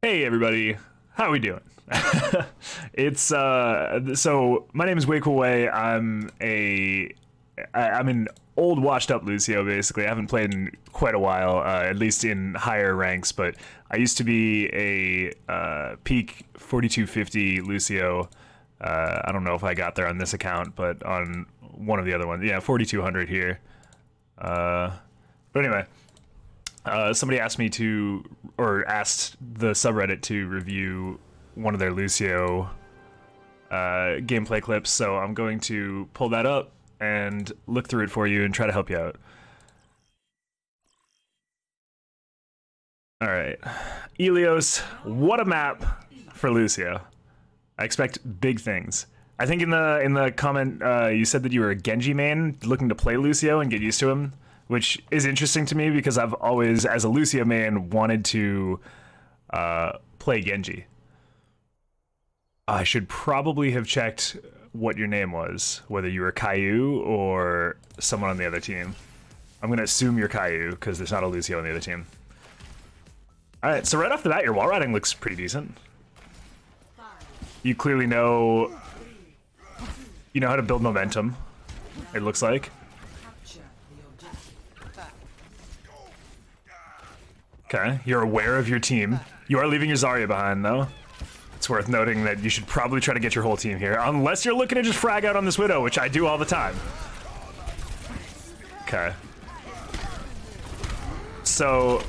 Hey everybody, how are we doing? It's so my name is Way Cool Way. I'm an old washed up Lucio basically. I haven't played in quite a while, at least in higher ranks, but I used to be a peak 4250 Lucio. I don't know if I got there on this account, but on one of the other ones, yeah, 4200 here. But anyway, somebody asked me to, or asked the subreddit to review one of their Lucio gameplay clips, so I'm going to pull that up and look through it for you and try to help you out. Alright, Elios, what a map for Lucio. I expect big things. I think in the comment you said that you were a Genji main looking to play Lucio and get used to him, which is interesting to me because I've always, as a Lucio main, wanted to play Genji. I should probably have checked what your name was, whether you were Caillou or someone on the other team. I'm gonna assume you're Caillou because there's not a Lucio on the other team. Alright, so right off the bat, your wall riding looks pretty decent. You clearly know how to build momentum, it looks like. Okay, you're aware of your team. You are leaving your Zarya behind, though. It's worth noting that you should probably try to get your whole team here, unless you're looking to just frag out on this Widow, which I do all the time. Okay. So...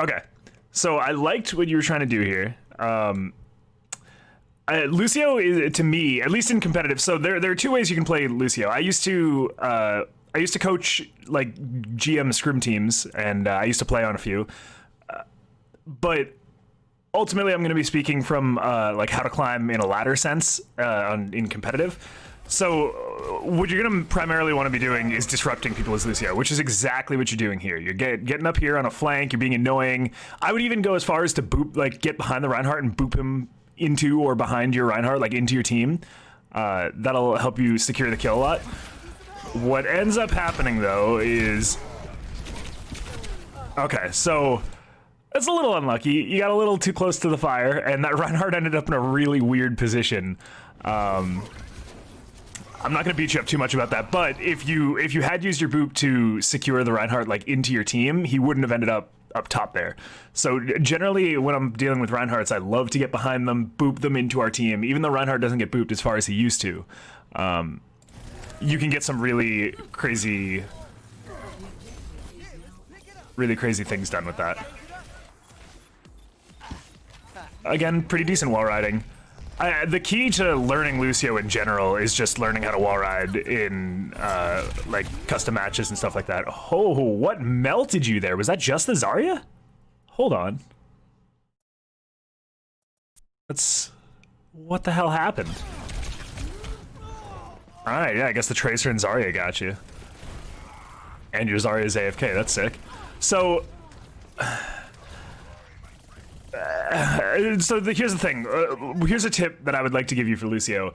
okay. So I liked what you were trying to do here. Lucio is, to me, at least in competitive, so there are two ways you can play Lucio. I used to coach like GM scrim teams, and I used to play on a few. But ultimately, I'm going to be speaking from like how to climb in a ladder sense in competitive. So what you're going to primarily want to be doing is disrupting people as Lucio, which is exactly what you're doing here. You're getting up here on a flank. You're being annoying. I would even go as far as to boop, like get behind the Reinhardt and boop him into or behind your Reinhardt, like into your team. That'll help you secure the kill a lot. What ends up happening though is, okay, so it's a little unlucky. You got a little too close to the fire, and that Reinhardt ended up in a really weird position. I'm not going to beat you up too much about that, but if you had used your boop to secure the Reinhardt like into your team, he wouldn't have ended up top there. So generally when I'm dealing with Reinhardts, I love to get behind them, boop them into our team, even though Reinhardt doesn't get booped as far as he used to. You can get some really crazy things done with that. Again, pretty decent wall riding. The key to learning Lucio in general is just learning how to wall ride in like custom matches and stuff like that. Oh, what melted you there? Was that just the Zarya? Hold on. What the hell happened? Alright, yeah, I guess the Tracer and Zarya got you. And your Zarya is AFK, that's sick. So... here's the thing. Here's a tip that I would like to give you for Lucio.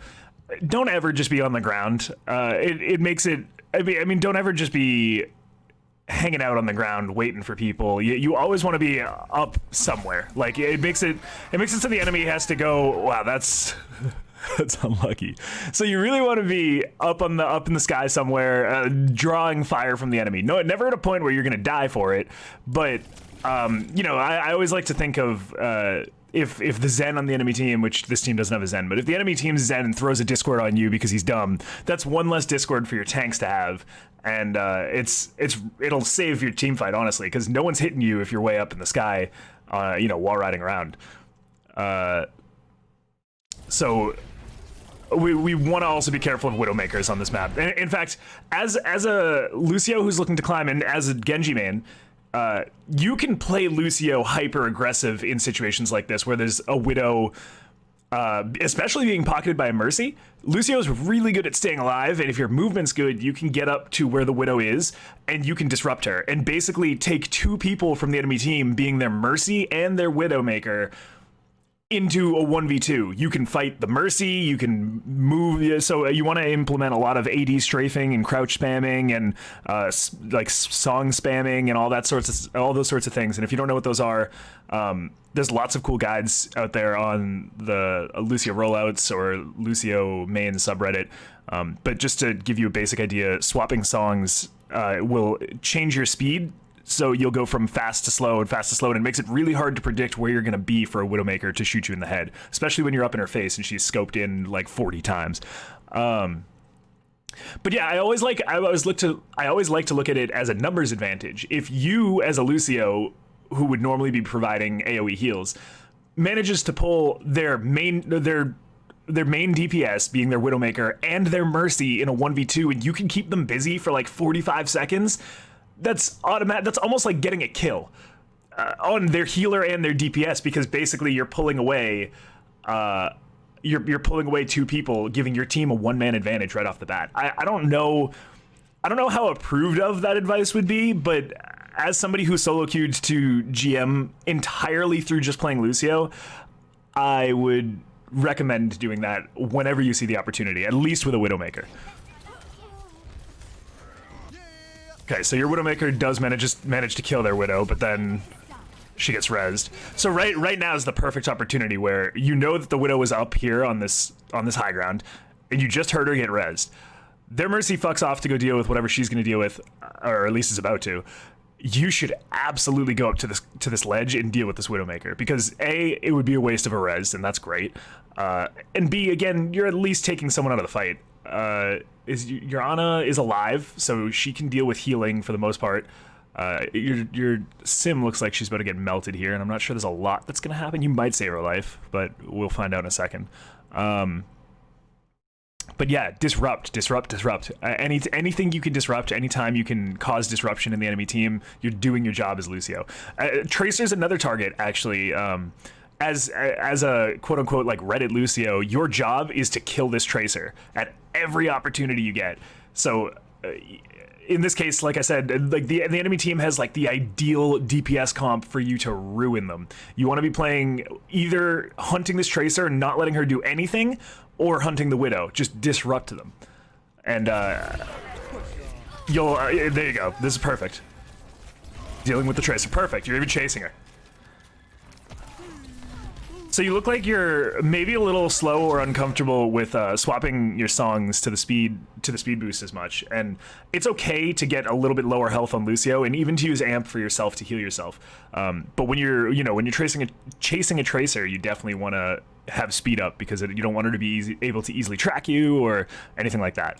Don't ever just be on the ground. It makes it... I mean, don't ever just be hanging out on the ground waiting for people. You always want to be up somewhere. Like, it makes it so the enemy has to go, wow, that's unlucky. So you really want to be up in the sky somewhere, drawing fire from the enemy. No, never at a point where you're going to die for it, but you know, I always like to think of if the Zen on the enemy team, which this team doesn't have a Zen, but if the enemy team's Zen and throws a Discord on you because he's dumb, that's one less Discord for your tanks to have, and it'll save your team fight, honestly, because no one's hitting you if you're way up in the sky, you know, wall riding around. So we want to also be careful of Widowmakers on this map. In fact, as a Lucio who's looking to climb, and as a Genji main, you can play Lucio hyper aggressive in situations like this where there's a Widow, especially being pocketed by a Mercy. Lucio's really good at staying alive, and if your movement's good, you can get up to where the Widow is, and you can disrupt her, and basically take two people from the enemy team, being their Mercy and their Widowmaker, into a 1v2. You can fight the Mercy, you can move, so you want to implement a lot of AD strafing and crouch spamming and like song spamming and all those sorts of things. And if you don't know what those are, there's lots of cool guides out there on the Lucio rollouts or Lucio main subreddit. But just to give you a basic idea, swapping songs will change your speed. So you'll go from fast to slow, and it makes it really hard to predict where you're going to be for a Widowmaker to shoot you in the head, especially when you're up in her face and she's scoped in like 40 times. But yeah, I always like to look at it as a numbers advantage. If you, as a Lucio, who would normally be providing AoE heals, manages to pull their main DPS, being their Widowmaker, and their Mercy in a 1v2, and you can keep them busy for like 45 seconds, that's automatic. That's almost like getting a kill on their healer and their DPS, because basically you're pulling away you're pulling away two people, giving your team a one-man advantage right off the bat. I don't know how approved of that advice would be, but as somebody who solo queued to GM entirely through just playing Lucio, I would recommend doing that whenever you see the opportunity, at least with a Widowmaker. Okay, so your Widowmaker does manage to kill their Widow, but then she gets rezzed. So right now is the perfect opportunity where you know that the Widow is up here on this high ground, and you just heard her get rezzed. Their Mercy fucks off to go deal with whatever she's going to deal with, or at least is about to. You should absolutely go up to this ledge and deal with this Widowmaker, because A, it would be a waste of a res, and that's great. And B, again, you're at least taking someone out of the fight. Your Ana is alive, so she can deal with healing for the most part. Your Sim looks like she's about to get melted here, and I'm not sure there's a lot that's gonna happen. You might save her life, but we'll find out in a second. But yeah, disrupt. Anything you can disrupt, anytime you can cause disruption in the enemy team, you're doing your job as Lucio. Tracer's another target, actually. As a quote-unquote like Reddit Lucio, your job is to kill this Tracer at every opportunity you get. So in this case, like I said, like the enemy team has like the ideal DPS comp for you to ruin them. You want to be playing either hunting this Tracer and not letting her do anything, or hunting the Widow. Just disrupt them. And you'll there you go. This is perfect. Dealing with the Tracer, perfect. You're even chasing her. So you look like you're maybe a little slow or uncomfortable with swapping your songs to the speed boost as much, and it's okay to get a little bit lower health on Lucio, and even to use amp for yourself to heal yourself. But when you're chasing a Tracer, you definitely want to have speed up, because you don't want her to be able to easily track you or anything like that.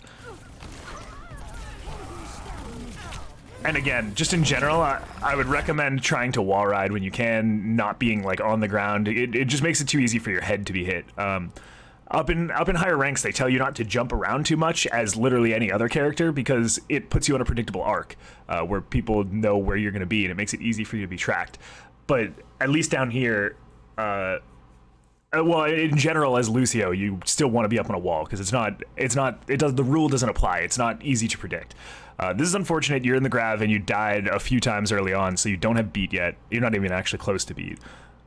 And again, just in general, I would recommend trying to wall ride when you can, not being like on the ground. It just makes it too easy for your head to be hit. Up in higher ranks, they tell you not to jump around too much, as literally any other character, because it puts you on a predictable arc where people know where you're going to be, and it makes it easy for you to be tracked. But at least down here, well, in general, as Lucio, you still want to be up on a wall, because the rule doesn't apply. It's not easy to predict. This is unfortunate. You're in the grav and you died a few times early on, so you don't have beat yet. You're not even actually close to beat.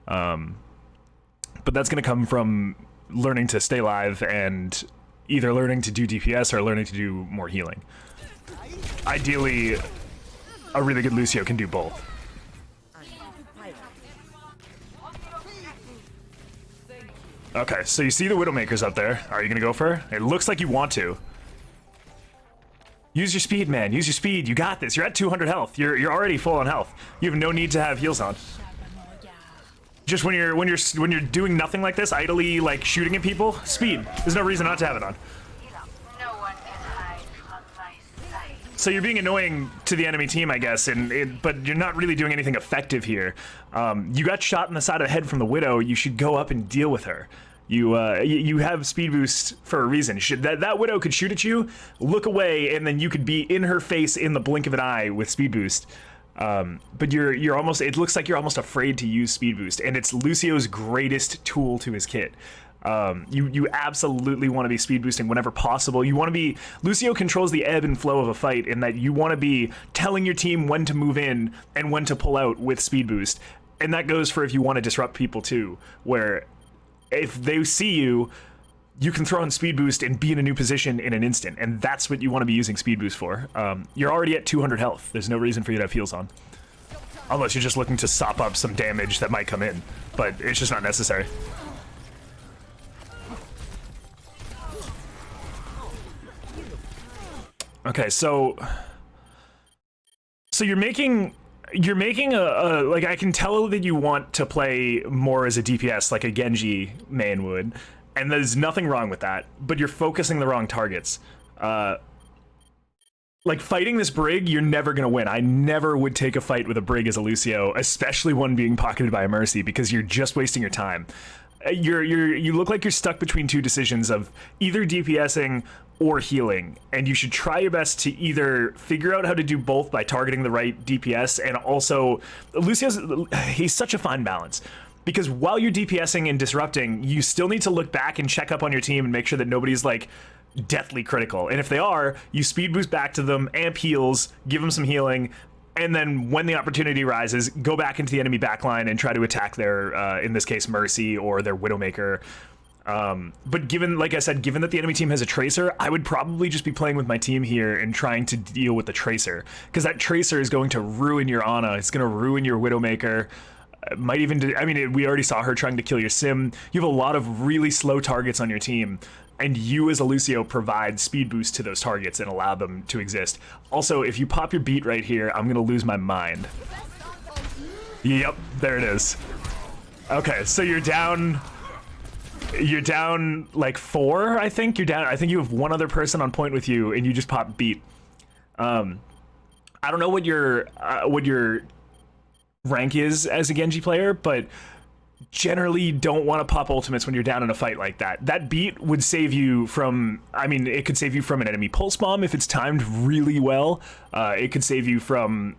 But that's going to come from learning to stay alive and either learning to do DPS or learning to do more healing. Ideally, a really good Lucio can do both. Okay, so you see the Widowmakers up there. Are you going to go for her? It looks like you want to. Use your speed, man. Use your speed. You got this. You're at 200 health. You're already full on health. You have no need to have heals on. Just when you're doing nothing like this, idly like shooting at people, speed. There's no reason not to have it on. So you're being annoying to the enemy team, I guess, but you're not really doing anything effective here. You got shot in the side of the head from the Widow. You should go up and deal with her. You have speed boost for a reason. That Widow could shoot at you, look away, and then you could be in her face in the blink of an eye with speed boost. But you're almost. It looks like you're almost afraid to use speed boost, and it's Lucio's greatest tool to his kit. You absolutely want to be speed boosting whenever possible. You want to be. Lucio controls the ebb and flow of a fight, in that you want to be telling your team when to move in and when to pull out with speed boost. And that goes for if you want to disrupt people too, where if they see you, you can throw on speed boost and be in a new position in an instant, and that's what you want to be using speed boost for. You're already at 200 health. There's no reason for you to have heals on. Unless you're just looking to sop up some damage that might come in, but it's just not necessary. Okay, so you're making a like, I can tell that you want to play more as a DPS like a Genji main would, and there's nothing wrong with that, but you're focusing the wrong targets. Like, fighting this Brig, you're never gonna win. I never would take a fight with a Brig as a Lucio, especially one being pocketed by a Mercy, because you're just wasting your time. You look like you're stuck between two decisions of either DPSing or healing, and you should try your best to either figure out how to do both by targeting the right DPS, and also he's such a fine balance, because while you're DPSing and disrupting, you still need to look back and check up on your team and make sure that nobody's like deathly critical, and if they are, you speed boost back to them, amp heals, give them some healing, and then when the opportunity rises, go back into the enemy backline and try to attack their, in this case, Mercy or their Widowmaker. But given, like I said, given that the enemy team has a Tracer, I would probably just be playing with my team here and trying to deal with the Tracer, because that Tracer is going to ruin your Ana, it's going to ruin your Widowmaker. Might even, I mean, we already saw her trying to kill your Sim. You have a lot of really slow targets on your team, and you as a Lucio provide speed boost to those targets and allow them to exist. Also, if you pop your beat right here, I'm gonna lose my mind. Yep, there it is. Okay, so you're down like 4, I think. I think you have one other person on point with you, and you just pop beat. I don't know what your rank is as a Genji player, but generally you don't want to pop ultimates when you're down in a fight like that. That beat would save you from, I mean, it could save you from an enemy pulse bomb if it's timed really well. It could save you from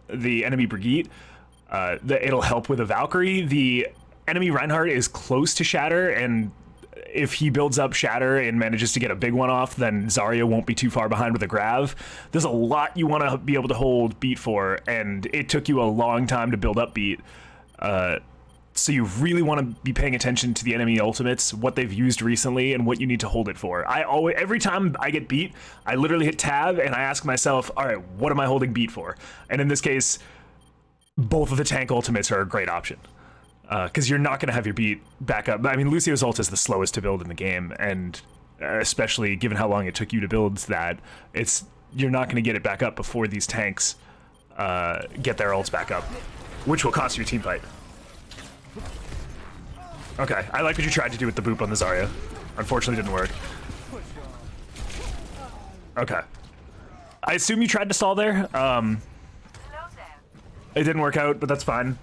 the enemy Brigitte. It'll help with a Valkyrie. The enemy Reinhardt is close to Shatter, and if he builds up Shatter and manages to get a big one off, then Zarya won't be too far behind with a Grav. There's a lot you want to be able to hold beat for, and it took you a long time to build up beat. So you really want to be paying attention to the enemy ultimates, what they've used recently, and what you need to hold it for. Every time I get beat, I literally hit tab and I ask myself, all right, what am I holding beat for? And in this case, both of the tank ultimates are a great option, because you're not going to have your beat back up. I mean, Lucio's ult is the slowest to build in the game, and especially given how long it took you to build that, you're not going to get it back up before these tanks get their ults back up, which will cost you a team fight. Okay, I like what you tried to do with the boop on the Zarya. Unfortunately, didn't work. Okay. I assume you tried to stall there. It didn't work out, but that's fine.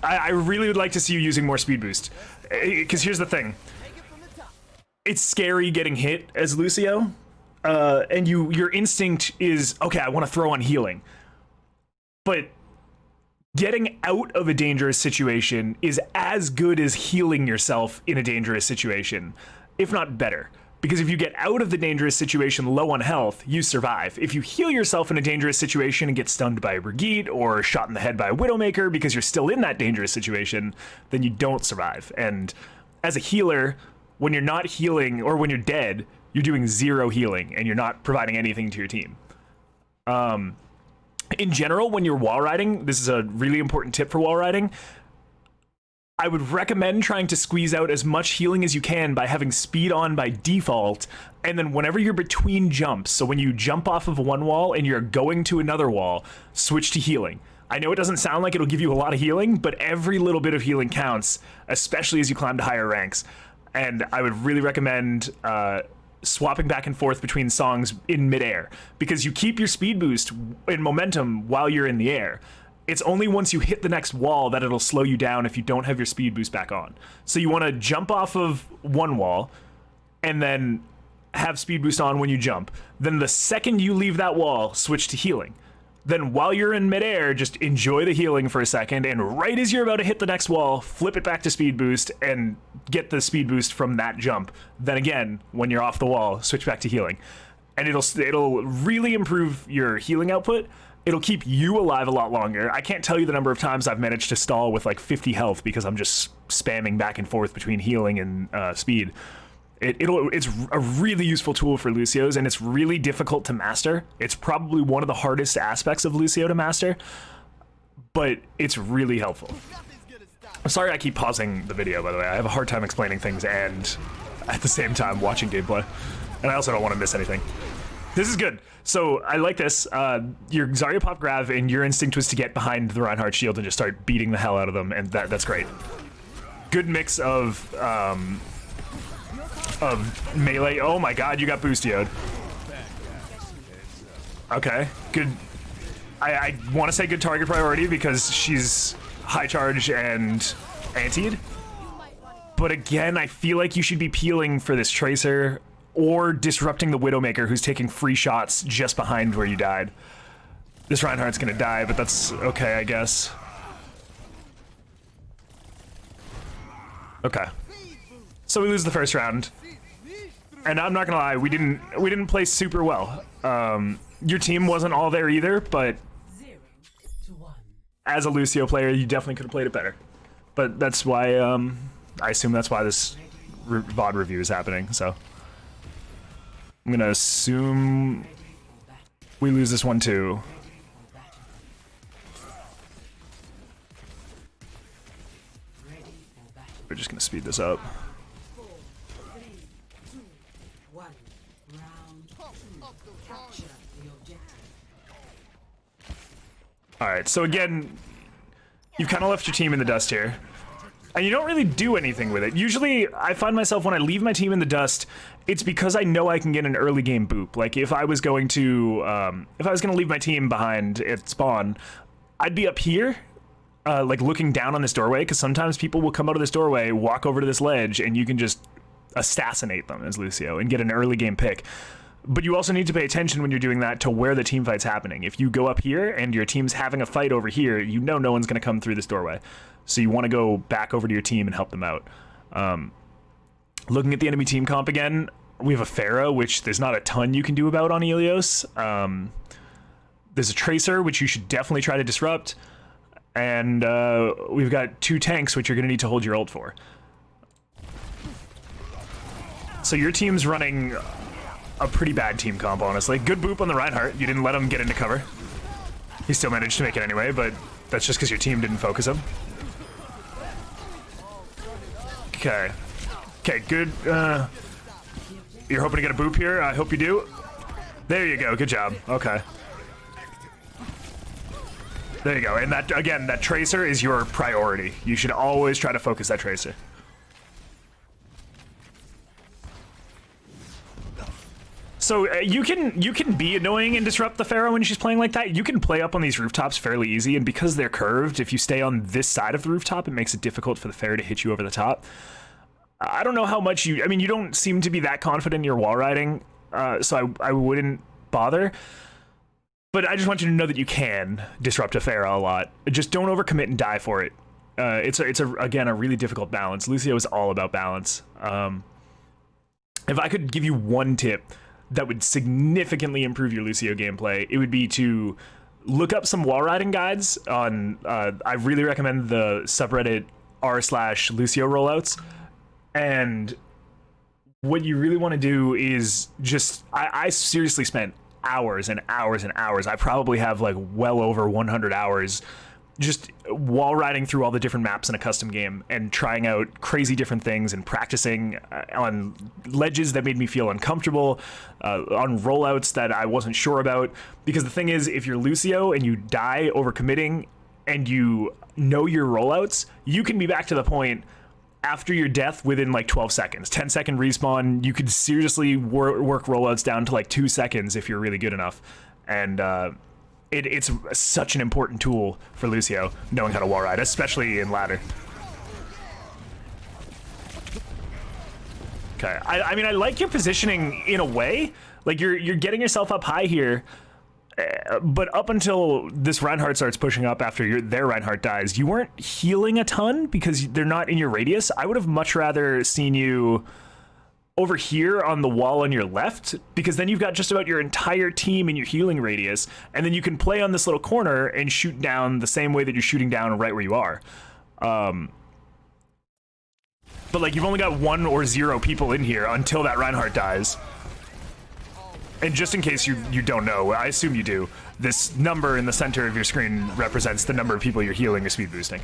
I really would like to see you using more speed boost, because here's the thing. It's scary getting hit as Lucio, and your instinct is, okay, I want to throw on healing. But getting out of a dangerous situation is as good as healing yourself in a dangerous situation, if not better. Because if you get out of the dangerous situation low on health, you survive. If you heal yourself in a dangerous situation and get stunned by a Brigitte or shot in the head by a Widowmaker because you're still in that dangerous situation, then you don't survive. And as a healer, when you're not healing, or when you're dead, you're doing 0 healing and you're not providing anything to your team. In general, when you're wall riding, this is a really important tip for wall riding, I would recommend trying to squeeze out as much healing as you can by having speed on by default, and then whenever you're between jumps, so when you jump off of one wall and you're going to another wall, switch to healing. I know it doesn't sound like it'll give you a lot of healing, but every little bit of healing counts, especially as you climb to higher ranks. And I would really recommend swapping back and forth between songs in midair, because you keep your speed boost and momentum while you're in the air. It's only once you hit the next wall that it'll slow you down if you don't have your speed boost back on. So you want to jump off of one wall and then have speed boost on when you jump. Then the second you leave that wall, switch to healing. Then while you're in midair, just enjoy the healing for a second, and right as you're about to hit the next wall, flip it back to speed boost and get the speed boost from that jump. Then again, when you're off the wall, switch back to healing. and it'll really improve your healing output. It'll keep you alive a lot longer. I can't tell you the number of times I've managed to stall with like 50 health because I'm just spamming back and forth between healing and speed. It's a really useful tool for Lucio's, and it's really difficult to master. It's probably one of the hardest aspects of Lucio to master, but it's really helpful. I'm sorry I keep pausing the video, by the way. I have a hard time explaining things and at the same time watching gameplay, and I also don't want to miss anything. This is good. So I like this. Your Zarya popped Grav, and your instinct was to get behind the Reinhardt shield and just start beating the hell out of them, and that's great. Good mix of melee. Oh my god, you got boostioed. Okay, good. I want to say good target priority because she's high charge and antied. But again, I feel like you should be peeling for this Tracer or disrupting the Widowmaker who's taking free shots just behind where you died. This Reinhardt's gonna die, but that's okay, I guess. Okay. So we lose the first round. And I'm not gonna lie, we didn't play super well. Your team wasn't all there either, but as a Lucio player, you definitely could have played it better. But that's why, I assume that's why this VOD review is happening, so. I'm gonna assume we lose this one too. We're just gonna speed this up. Alright, so again, you've kind of left your team in the dust here. And you don't really do anything with it. Usually, I find myself when I leave my team in the dust, it's because I know I can get an early game boop. Like if I was going to leave my team behind at spawn, I'd be up here, like looking down on this doorway, because sometimes people will come out of this doorway, walk over to this ledge, and you can just assassinate them as Lucio and get an early game pick. But you also need to pay attention when you're doing that to where the team fight's happening. If you go up here and your team's having a fight over here, you know no one's going to come through this doorway. So you want to go back over to your team and help them out. Looking at the enemy team comp again, we have a Pharah, which there's not a ton you can do about on Helios. There's a Tracer, which you should definitely try to disrupt. And we've got 2 tanks, which you're going to need to hold your ult for. So your team's running a pretty bad team comp, honestly. Good boop on the Reinhardt. You didn't let him get into cover. He still managed to make it anyway, but that's just because your team didn't focus him. Okay. Okay, good. You're hoping to get a boop here? I hope you do. There you go. Good job. Okay. There you go. And that, again, that Tracer is your priority. You should always try to focus that Tracer. So you can be annoying and disrupt the Pharah when she's playing like that. You can play up on these rooftops fairly easy, and because they're curved, if you stay on this side of the rooftop, it makes it difficult for the Pharah to hit you over the top. I don't know how much you... I mean, you don't seem to be that confident in your wall riding, so I wouldn't bother. But I just want you to know that you can disrupt a Pharah a lot. Just don't overcommit and die for it. It's again, a really difficult balance. Lucio is all about balance. If I could give you one tip that would significantly improve your Lucio gameplay, it would be to look up some wall riding guides on, I really recommend the subreddit r/Lucio rollouts. And what you really want to do is just, I seriously spent hours and hours and hours. I probably have like well over 100 hours just wall riding through all the different maps in a custom game and trying out crazy different things and practicing on ledges that made me feel uncomfortable, on rollouts that I wasn't sure about. Because the thing is, if you're Lucio and you die overcommitting and you know your rollouts, you can be back to the point after your death within like 12 seconds. 10-second respawn. You could seriously work rollouts down to like 2 seconds if you're really good enough. And it's such an important tool for Lucio, knowing how to wall ride, especially in ladder. Okay, I mean, I like your positioning in a way. Like you're getting yourself up high here, but up until this Reinhardt starts pushing up after their Reinhardt dies, you weren't healing a ton because they're not in your radius. I would have much rather seen you over here on the wall on your left, because then you've got just about your entire team in your healing radius, and then you can play on this little corner and shoot down the same way that you're shooting down right where you are. But like, you've only got 1 or 0 people in here until that Reinhardt dies. And just in case you don't know, I assume you do, this number in the center of your screen represents the number of people you're healing or speed boosting.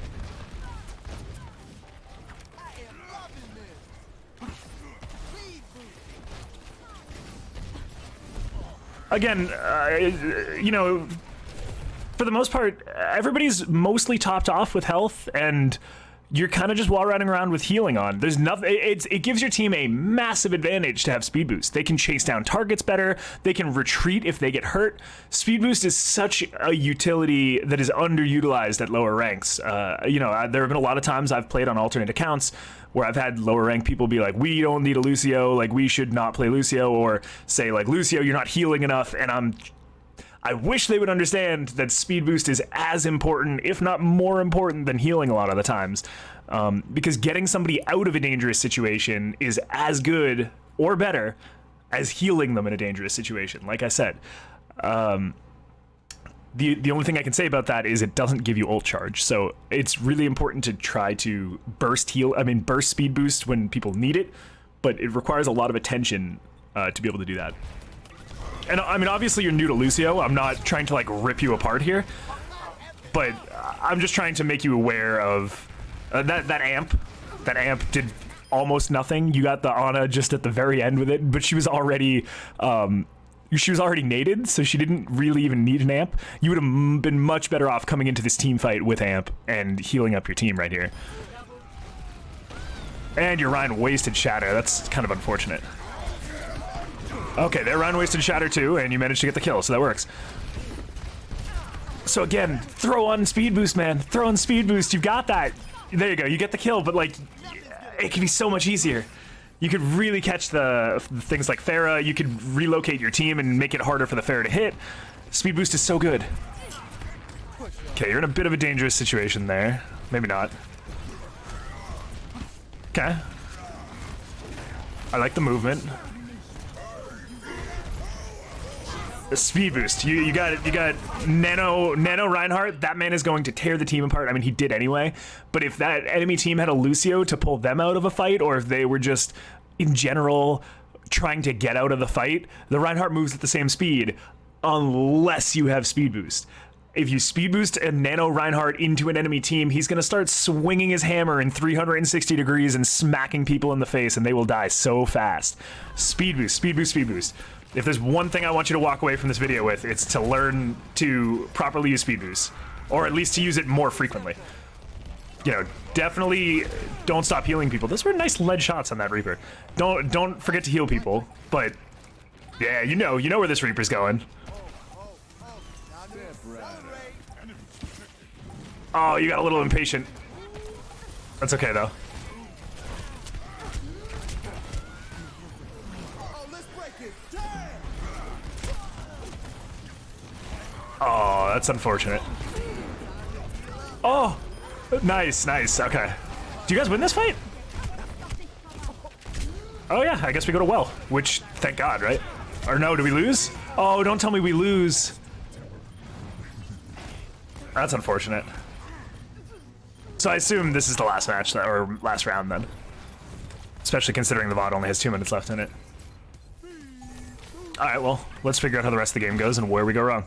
Again, you know, for the most part, everybody's mostly topped off with health, and you're kind of just wall riding around with healing on. There's nothing. It gives your team a massive advantage to have speed boost. They can chase down targets better. They can retreat if they get hurt. Speed boost is such a utility that is underutilized at lower ranks. You know, there have been a lot of times I've played on alternate accounts where I've had lower rank people be like, we don't need a Lucio, like we should not play Lucio, or say like, Lucio, you're not healing enough, and I wish they would understand that speed boost is as important, if not more important, than healing a lot of the times. Because getting somebody out of a dangerous situation is as good or better as healing them in a dangerous situation. Like I said, the only thing I can say about that is it doesn't give you ult charge. So it's really important to try to burst speed boost when people need it, but it requires a lot of attention to be able to do that. And I mean, obviously you're new to Lucio. I'm not trying to like rip you apart here, but I'm just trying to make you aware of that amp. That amp did almost nothing. You got the Ana just at the very end with it, but she was already nated, so she didn't really even need an amp. You would have been much better off coming into this team fight with amp and healing up your team right here. And your Ryan wasted Shatter. That's kind of unfortunate. Okay, their Ryan wasted Shatter too, and you managed to get the kill, so that works. So again, throw on speed boost, man. Throw on speed boost. You've got that. There you go. You get the kill, but like, it can be so much easier. You could really catch the things like Pharah. You could relocate your team and make it harder for the Pharah to hit. Speed boost is so good. Okay, you're in a bit of a dangerous situation there. Maybe not. Okay. I like the movement. The speed boost. You got it. You got Nano Reinhardt. That man is going to tear the team apart. I mean, he did anyway. But if that enemy team had a Lucio to pull them out of a fight, or if they were just in general trying to get out of the fight, the Reinhardt moves at the same speed unless you have speed boost. If you speed boost a Nano Reinhardt into an enemy team, he's going to start swinging his hammer in 360 degrees and smacking people in the face, and they will die so fast. Speed boost, speed boost, speed boost. If there's one thing I want you to walk away from this video with, it's to learn to properly use speed boost, or at least to use it more frequently. You know, definitely don't stop healing people. Those were nice lead shots on that Reaper. Don't forget to heal people, but yeah, you know where this Reaper's going. Oh, you got a little impatient. That's okay though. Oh, that's unfortunate. Oh, nice, nice. Okay. Do you guys win this fight? Oh yeah, I guess we go to well, which, thank God, right? Or no, do we lose? Oh, don't tell me we lose. That's unfortunate. So I assume this is the last match, or last round then. Especially considering the VOD only has 2 minutes left in it. Alright, well, let's figure out how the rest of the game goes and where we go wrong.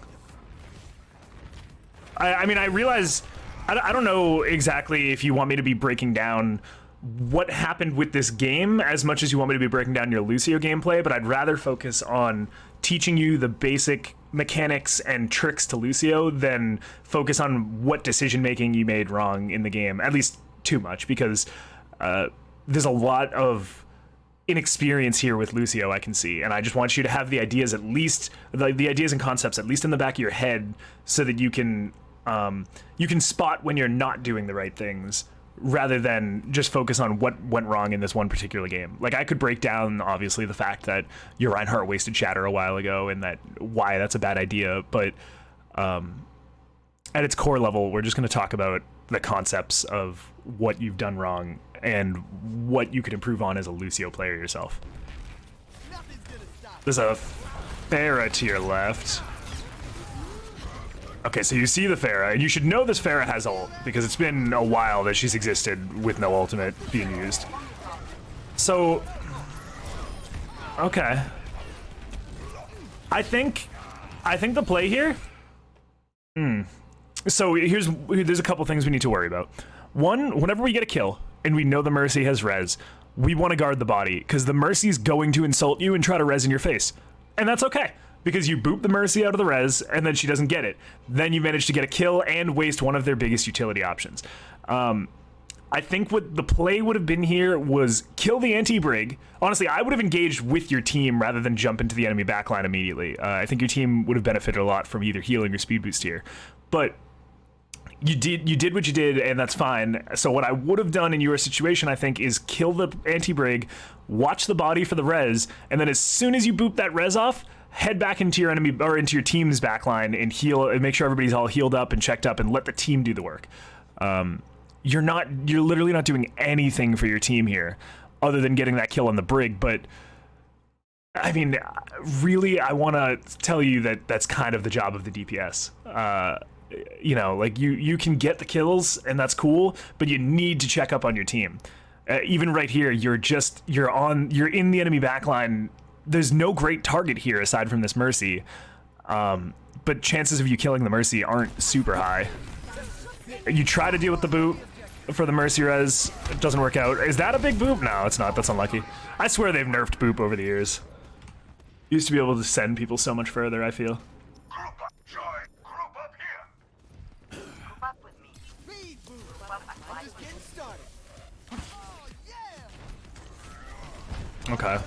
I mean, I realize, I don't know exactly if you want me to be breaking down what happened with this game as much as you want me to be breaking down your Lucio gameplay, but I'd rather focus on teaching you the basic mechanics and tricks to Lucio than focus on what decision making you made wrong in the game, at least too much, because there's a lot of inexperience here with Lucio, I can see, and I just want you to have the ideas, at least the ideas and concepts at least in the back of your head, so that you can spot when you're not doing the right things rather than just focus on what went wrong in this one particular game. Like, I could break down obviously the fact that your Reinhardt wasted Shatter a while ago and that why that's a bad idea, but at its core level, we're just going to talk about the concepts of what you've done wrong and what you could improve on as a Lucio player yourself. There's a Pharah to your left. Okay, so you see the Pharah, and you should know this Pharah has ult, because it's been a while that she's existed with no ultimate being used. So, okay. I think the play here, so there's a couple things we need to worry about. One, whenever we get a kill, and we know the Mercy has res, we want to guard the body, because the Mercy's going to insult you and try to res in your face. And that's okay, because you boop the Mercy out of the res, and then she doesn't get it. Then you manage to get a kill and waste one of their biggest utility options. I think what the play would have been here was kill the anti-brig. Honestly, I would have engaged with your team rather than jump into the enemy backline immediately. I think your team would have benefited a lot from either healing or speed boost here. But you did what you did, and that's fine. So what I would have done in your situation, I think, is kill the anti-brig, watch the body for the res, and then as soon as you boop that res off, head back into your enemy or into your team's backline and heal and make sure everybody's all healed up and checked up and let the team do the work. You're literally not doing anything for your team here other than getting that kill on the brig, but I mean, really, I want to tell you that that's kind of the job of the DPS. You know, like you can get the kills and that's cool, but you need to check up on your team. Even right here, you're in the enemy backline. There's no great target here aside from this Mercy, but chances of you killing the Mercy aren't super high. You try to deal with the boot for the Mercy res, it doesn't work out. Is that a big boop? No, it's not. That's unlucky. I swear they've nerfed boop over the years. Used to be able to send people so much further, I feel. Okay.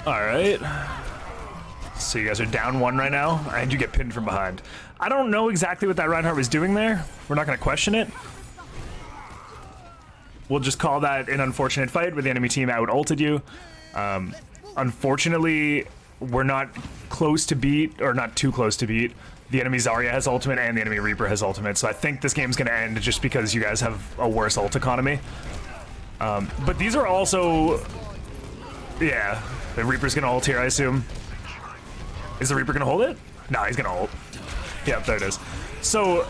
Alright. So you guys are down 1 right now, and you get pinned from behind. I don't know exactly what that Reinhardt was doing there. We're not going to question it. We'll just call that an unfortunate fight where the enemy team out-ulted you. Unfortunately, we're not close to beat, or not too close to beat. The enemy Zarya has ultimate and the enemy Reaper has ultimate, so I think this game's going to end just because you guys have a worse ult economy. But these are also... Yeah, the Reaper's going to ult here, I assume. Is the Reaper going to hold it? No, he's going to ult. Yep, there it is. So...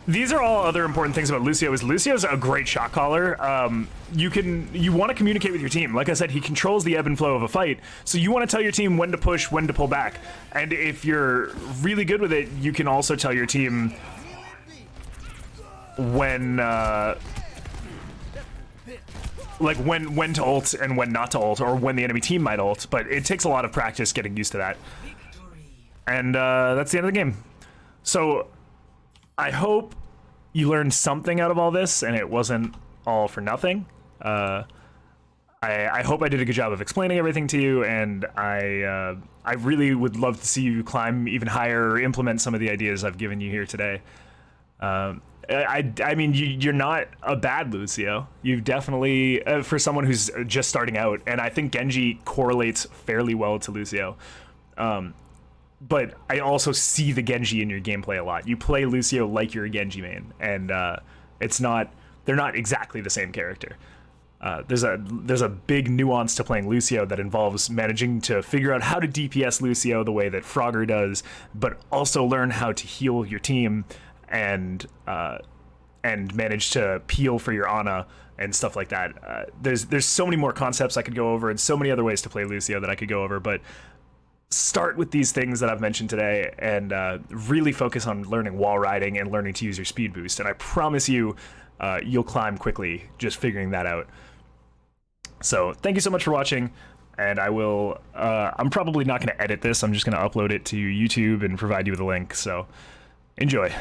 These are all other important things about Lucio. Lucio's a great shot caller. You want to communicate with your team. Like I said, he controls the ebb and flow of a fight. So you want to tell your team when to push, when to pull back. And if you're really good with it, you can also tell your team when like when to ult and when not to ult, or when the enemy team might ult. But it takes a lot of practice getting used to that. And that's the end of the game. So I hope you learned something out of all this and it wasn't all for nothing. I hope I did a good job of explaining everything to you, and I really would love to see you climb even higher or implement some of the ideas I've given you here today. I mean, you're not a bad Lucio. You've definitely, for someone who's just starting out, and I think Genji correlates fairly well to Lucio. But I also see the Genji in your gameplay a lot. You play Lucio like you're a Genji main, and they're not exactly the same character. There's a big nuance to playing Lucio that involves managing to figure out how to DPS Lucio the way that Frogger does, but also learn how to heal your team and manage to peel for your Ana and stuff like that. There's so many more concepts I could go over and so many other ways to play Lucio that I could go over, but start with these things that I've mentioned today and really focus on learning wall riding and learning to use your speed boost. And I promise you, you'll climb quickly just figuring that out. So thank you so much for watching, and I will, I'm probably not going to edit this. I'm just going to upload it to YouTube and provide you with a link. So enjoy.